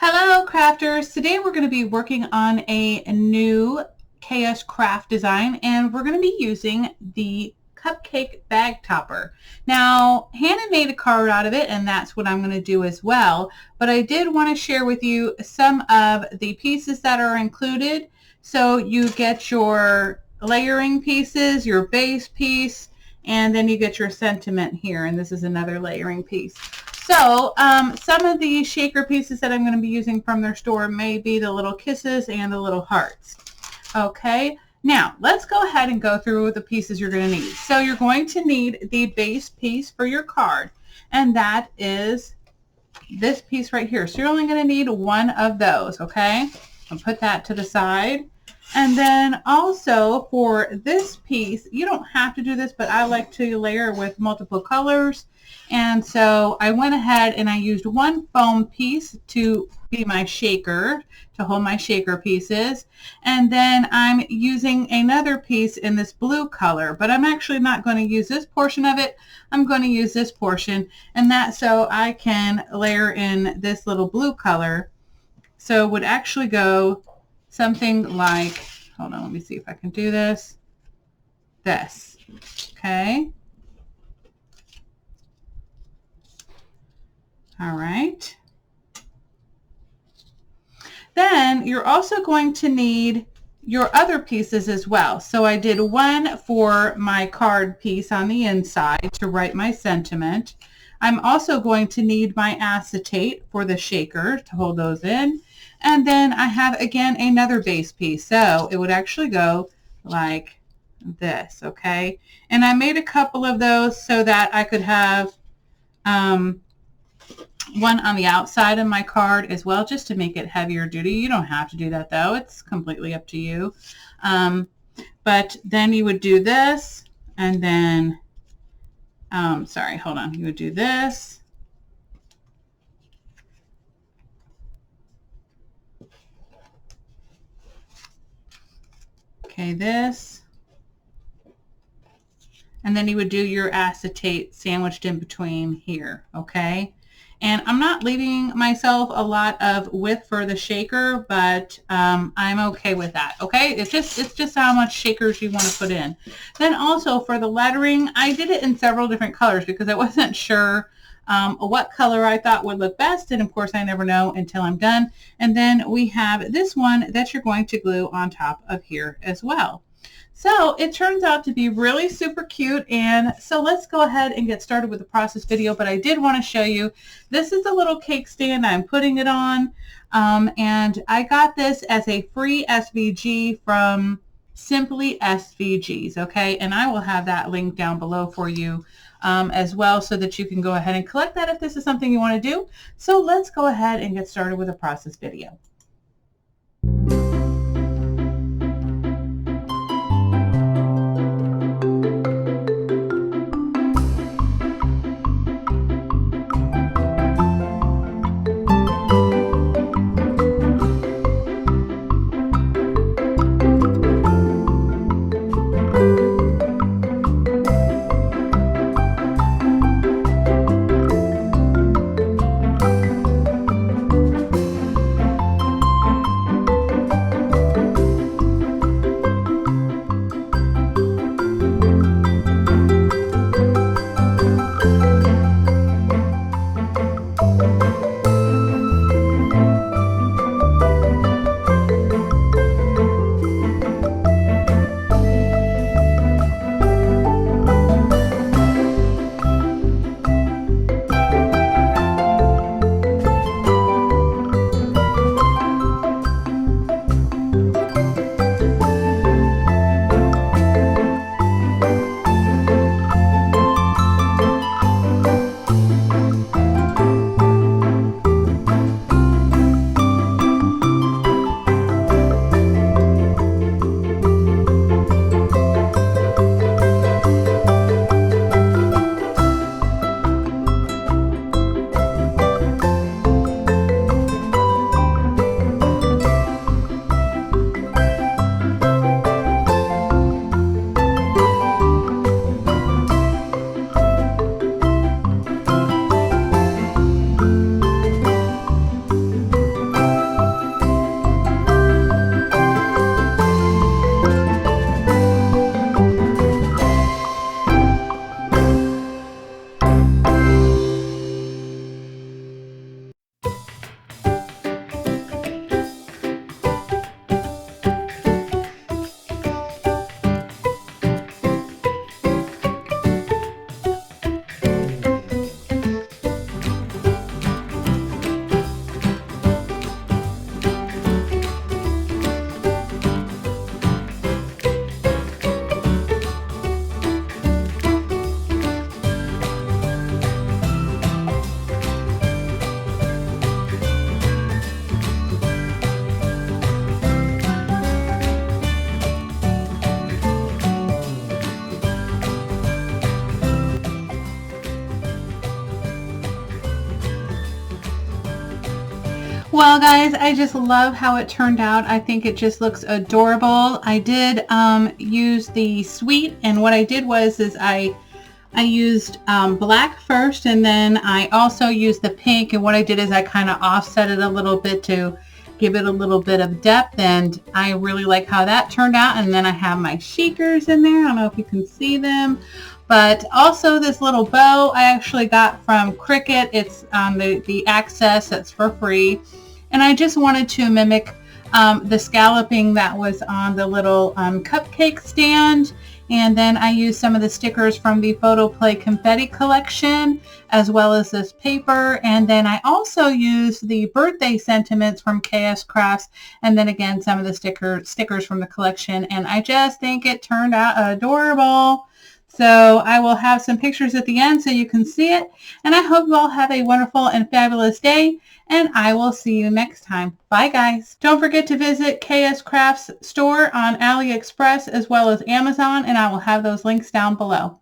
Hello crafters! Today we're going to be working on a new KS Craft design and we're going to be using the cupcake bag topper. Now Hannah made a card out of it and that's what I'm going to do as well, but I did want to share with you some of the pieces that are included. So you get your layering pieces, your base piece, and then you get your sentiment here, and this is another layering piece. So some of the shaker pieces that I'm going to be using from their store may be the little kisses and the little hearts. Okay, now let's go ahead and go through the pieces you're going to need. So you're going to need the base piece for your card, and that is this piece right here. So you're only going to need one of those, okay? I'll put that to the side. And then also for this piece, you don't have to do this, but I like to layer with multiple colors. And so I went ahead and I used one foam piece to be my shaker, to hold my shaker pieces. And then I'm using another piece in this blue color, but I'm actually not going to use this portion of it. I'm going to use this portion, and that's so I can layer in this little blue color. So it would actually go something like, hold on, let me see if I can do this. This, okay. All right. Then you're also going to need your other pieces as well. So I did one for my card piece on the inside to write my sentiment. I'm also going to need my acetate for the shaker to hold those in. And then I have, again, another base piece. So it would actually go like this, okay? And I made a couple of those so that I could have one on the outside of my card as well, just to make it heavier duty. You don't have to do that though. It's completely up to you. But then you would do this, and then, sorry, hold on. You would do this. Okay, this. And then you would do your acetate sandwiched in between here, okay? And I'm not leaving myself a lot of width for the shaker, but I'm okay with that, okay? It's just how much shakers you want to put in. Then also for the lettering, I did it in several different colors because I wasn't sure what color I thought would look best, and of course I never know until I'm done. And then we have this one that you're going to glue on top of here as well. So it turns out to be really super cute, and so let's go ahead and get started with the process video. But I did want to show you, this is a little cake stand I'm putting it on, and I got this as a free SVG from Simply SVGS, okay? And I will have that link down below for you as well, so that you can go ahead and collect that if this is something you want to do. So let's go ahead and get started with the process video. Well, guys, I just love how it turned out. I think it just looks adorable. I did use the sweet, and what I did was I used black first, and then I also used the pink, and what I did is I kind of offset it a little bit to give it a little bit of depth, and I really like how that turned out. And then I have my shakers in there. I don't know if you can see them. But also this little bow I actually got from Cricut. It's the access that's for free. And I just wanted to mimic the scalloping that was on the little cupcake stand. And then I used some of the stickers from the Photo Play Confetti collection, as well as this paper. And then I also used the birthday sentiments from KS Crafts, and then again some of the stickers from the collection. And I just think it turned out adorable. So I will have some pictures at the end so you can see it. And I hope you all have a wonderful and fabulous day. And I will see you next time. Bye, guys. Don't forget to visit KS Craft's store on AliExpress as well as Amazon. And I will have those links down below.